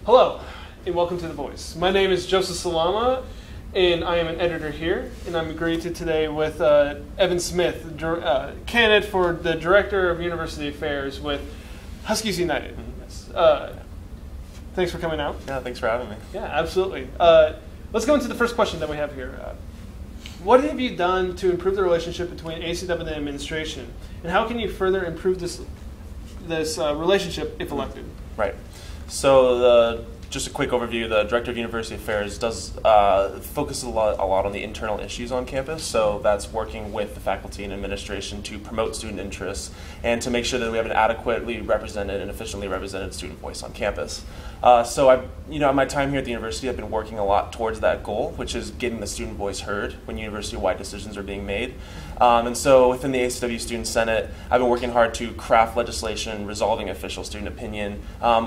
Hello, and welcome to The Voice. My name is Joseph Salama, and I am an editor here, and I'm greeted today with Evan Smith, candidate for the Director of University Affairs with Huskies United. Thanks for coming out. Yeah, thanks for having me. Yeah, absolutely. Let's go into the first question that we have here. What have you done to improve the relationship between ACW and the administration, and how can you further improve this relationship if elected? Right. So just a quick overview, the Director of University Affairs does focus a lot on the internal issues on campus. So that's working with the faculty and administration to promote student interests and to make sure that we have an adequately represented and efficiently represented student voice on campus. So in my time here at the university, I've been working a lot towards that goal, which is getting the student voice heard when university-wide decisions are being made. And so within the ACW Student Senate, I've been working hard to craft legislation resolving official student opinion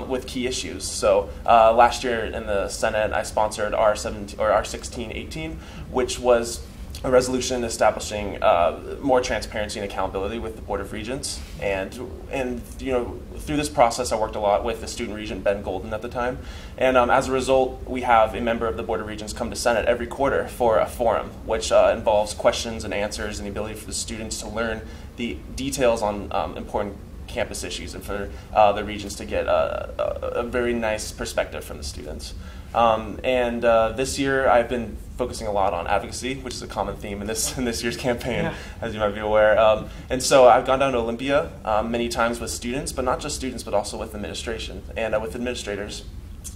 with key issues. So last year in the Senate, I sponsored R1618, which was a resolution establishing more transparency and accountability with the Board of Regents. And through this process, I worked a lot with the student regent, Ben Golden, at the time. And as a result, we have a member of the Board of Regents come to Senate every quarter for a forum, which involves questions and answers and the ability for the students to learn the details on important campus issues and for the regents to get a very nice perspective from the students. This year I've been focusing a lot on advocacy, which is a common theme in this year's campaign, as you might be aware. And so I've gone down to Olympia many times with students, but not just students, but also with administration and with administrators.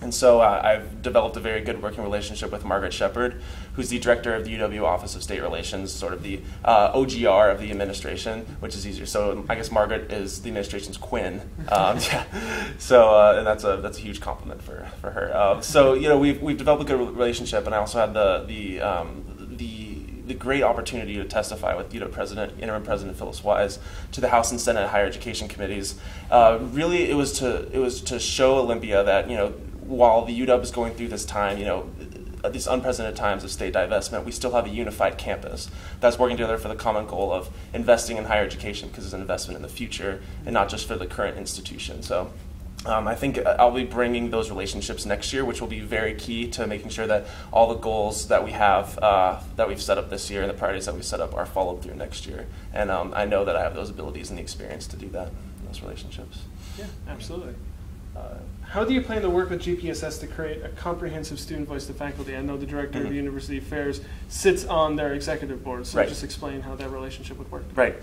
And so I've developed a very good working relationship with Margaret Shepard, who's the director of the UW Office of State Relations, sort of the OGR of the administration, which is easier. So I guess Margaret is the administration's Quinn. So and that's a huge compliment for her. So we've developed a good relationship, and I also had the great opportunity to testify with UW Interim President Phyllis Wise to the House and Senate Higher Education Committees. Really, it was to show Olympia that while the UW is going through this time, these unprecedented times of state divestment, we still have a unified campus that's working together for the common goal of investing in higher education because it's an investment in the future and not just for the current institution. So I think I'll be bringing those relationships next year, which will be very key to making sure that all the goals that we have, that we've set up this year and the priorities that we set up are followed through next year. And I know that I have those abilities and the experience to do that in those relationships. Yeah, absolutely. How do you plan to work with GPSS to create a comprehensive student voice to faculty? I know the Director of University Affairs sits on their executive board, so just explain how that relationship would work. Right.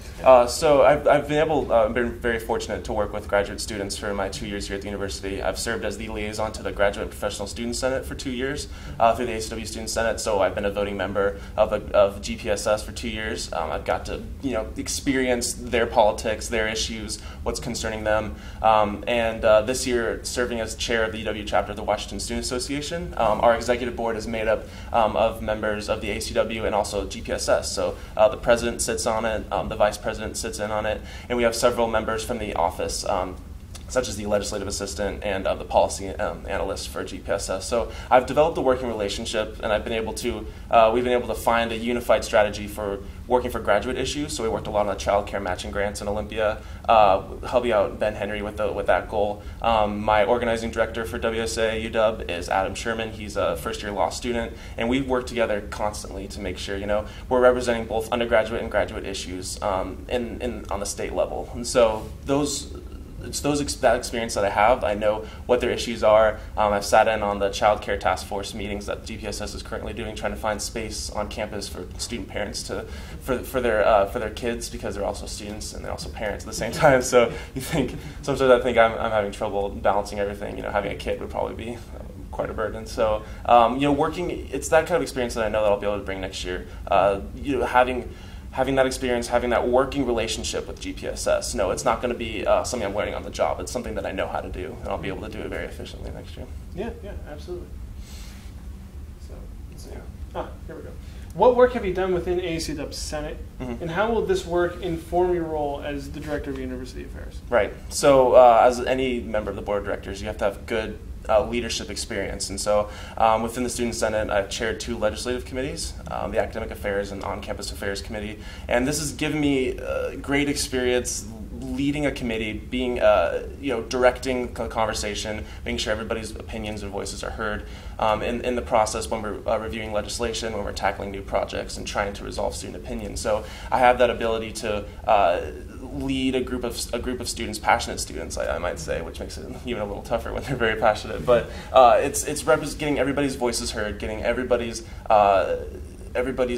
So I've been very fortunate to work with graduate students for my 2 years here at the university. I've served as the liaison to the Graduate and Professional Student Senate for 2 years through the ACW Student Senate, so I've been a voting member of GPSS for 2 years. I've got to experience their politics, their issues, what's concerning them, and this year serving as chair of the UW chapter of the Washington Student Association. Our executive board is made up of members of the ACW and also GPSS. So the president sits on it, the vice president sits in on it, and we have several members from the office, such as the legislative assistant and the policy analyst for GPSS. So I've developed a working relationship, and we've been able to find a unified strategy for working for graduate issues. So we worked a lot on the child care matching grants in Olympia, helping out Ben Henry with that goal. My organizing director for WSA UW is Adam Sherman. He's a first-year law student, and we work together constantly to make sure we're representing both undergraduate and graduate issues on the state level. And so that experience that I have. I know what their issues are. I've sat in on the child care task force meetings that GPSS is currently doing, trying to find space on campus for student parents for their kids, because they're also students and they're also parents at the same time. So sometimes I think I'm having trouble balancing everything. Having a kid would probably be quite a burden. So it's that kind of experience that I know that I'll be able to bring next year. Having that experience, having that working relationship with GPSS. No, it's not going to be something I'm learning on the job. It's something that I know how to do, and I'll be able to do it very efficiently next year. Yeah, absolutely. So, let's see. Here we go. What work have you done within ACW Senate, and how will this work inform your role as the Director of University Affairs? Right. So as any member of the Board of Directors, you have to have good leadership experience. And so within the Student Senate, I've chaired 2 legislative committees, the Academic Affairs and On-Campus Affairs Committee. And this has given me great experience leading a committee, being directing the conversation, making sure everybody's opinions and voices are heard in the process when we're reviewing legislation, when we're tackling new projects and trying to resolve student opinion. So I have that ability to lead a group of students, passionate students, I might say, which makes it even a little tougher when they're very passionate. But it's getting everybody's voices heard, getting everybody's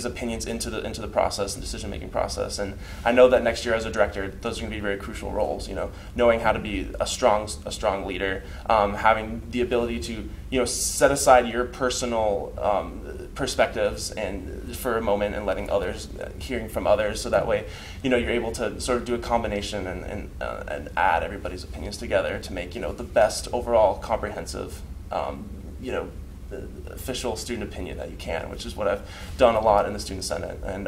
opinions into the process and decision-making process. And I know that next year as a director, those are going to be very crucial roles. Knowing how to be a strong leader, having the ability to set aside your personal perspectives and for a moment and letting others, hearing from others, so that way you're able to sort of do a combination and add everybody's opinions together to make the best overall comprehensive official student opinion that you can, which is what I've done a lot in the Student Senate. And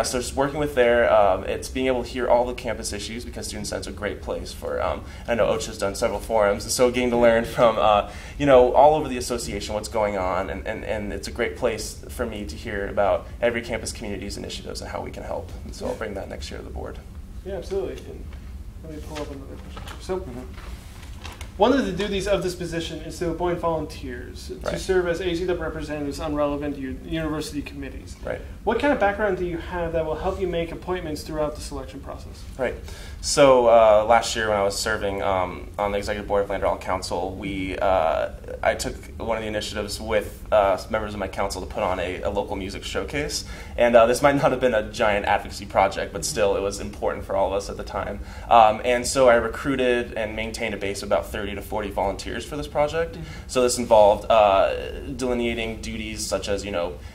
so just working with there, it's being able to hear all the campus issues, because Student Senate's a great place for, I know OCHA's done several forums, and so getting to learn from, all over the association what's going on, and it's a great place for me to hear about every campus community's initiatives and how we can help. And so I'll bring that next year to the board. Yeah, absolutely. And let me pull up another question. So. One of the duties of this position is to appoint volunteers to serve as ACWP representatives on relevant university committees. Right. What kind of background do you have that will help you make appointments throughout the selection process? Right. So last year when I was serving on the Executive Board of Land Rel Council, I took one of the initiatives with members of my council to put on a local music showcase. And this might not have been a giant advocacy project, but still it was important for all of us at the time. And so I recruited and maintained a base of about 30 to 40 volunteers for this project. So this involved delineating duties such as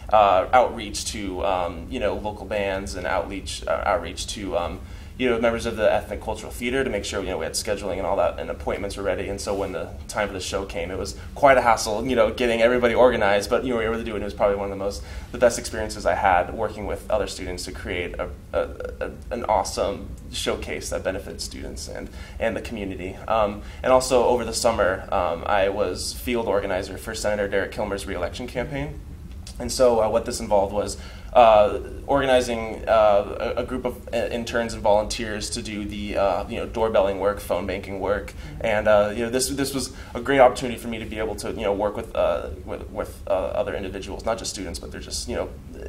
outreach to local bands and outreach to members of the ethnic cultural theater to make sure we had scheduling and all that and appointments were ready. And so when the time for the show came, it was quite a hassle getting everybody organized, but we were able to do it. And it was probably one of the best experiences I had working with other students to create an awesome showcase that benefits students and the community. And also over the summer, I was field organizer for Senator Derek Kilmer's re-election campaign. And so what this involved was organizing a group of interns and volunteers to do the doorbelling work, phone banking work, and this was a great opportunity for me to be able to work with other individuals, not just students, but they're just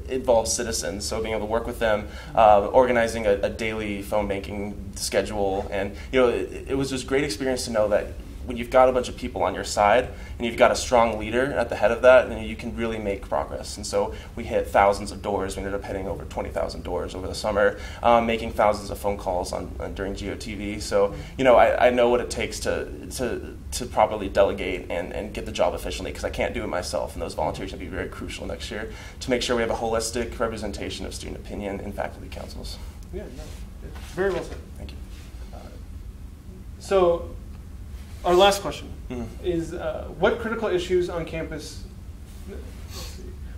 involved citizens. So being able to work with them, organizing a daily phone banking schedule, and it was just a great experience to know that when you've got a bunch of people on your side and you've got a strong leader at the head of that, then you can really make progress. And so we hit thousands of doors. We ended up hitting over 20,000 doors over the summer, making thousands of phone calls during GeoTV. So I know what it takes to properly delegate and get the job efficiently, because I can't do it myself. And those volunteers will be very crucial next year to make sure we have a holistic representation of student opinion in faculty councils. Yeah, no, very well said. Thank you. So. Our last question is, what critical issues on campus,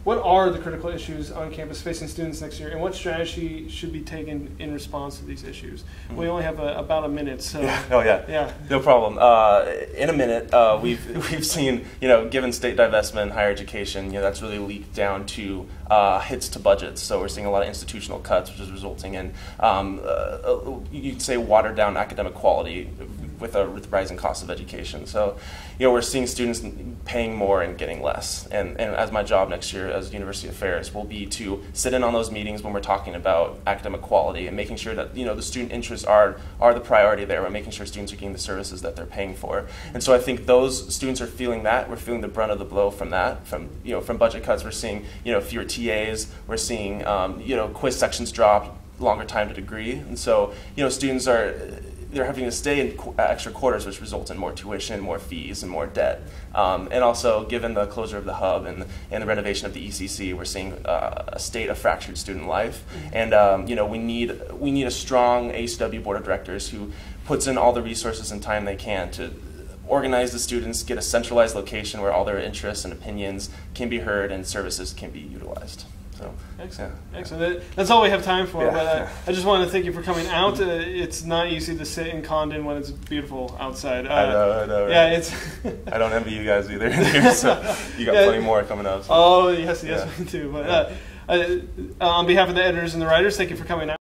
what are the critical issues on campus facing students next year, and what strategy should be taken in response to these issues? We only have about a minute, so. Yeah. Oh, yeah. No problem. In a minute, we've seen, given state divestment, higher education, that's really leaked down to hits to budgets. So we're seeing a lot of institutional cuts, which is resulting in, you could say, watered down academic quality with the rising cost of education. So, we're seeing students paying more and getting less. And as my job next year as University Affairs will be to sit in on those meetings when we're talking about academic quality and making sure that, the student interests are the priority there. We're making sure students are getting the services that they're paying for. And so I think those students are feeling that. We're feeling the brunt of the blow from that. From budget cuts, we're seeing, fewer TAs. We're seeing, quiz sections drop, longer time to degree. And so, students they're having to stay in extra quarters, which results in more tuition, more fees, and more debt. And also, given the closure of the hub and the renovation of the ECC, we're seeing a state of fractured student life. And we need a strong ACW board of directors who puts in all the resources and time they can to organize the students, get a centralized location where all their interests and opinions can be heard and services can be utilized. So, excellent. Excellent. That's all we have time for. Yeah. But I just want to thank you for coming out. It's not easy to sit in Condon when it's beautiful outside. I know. Right? Yeah, it's. I don't envy you guys either. Here, so you got plenty more coming up. So. Oh yes, me too. But on behalf of the editors and the writers, thank you for coming out.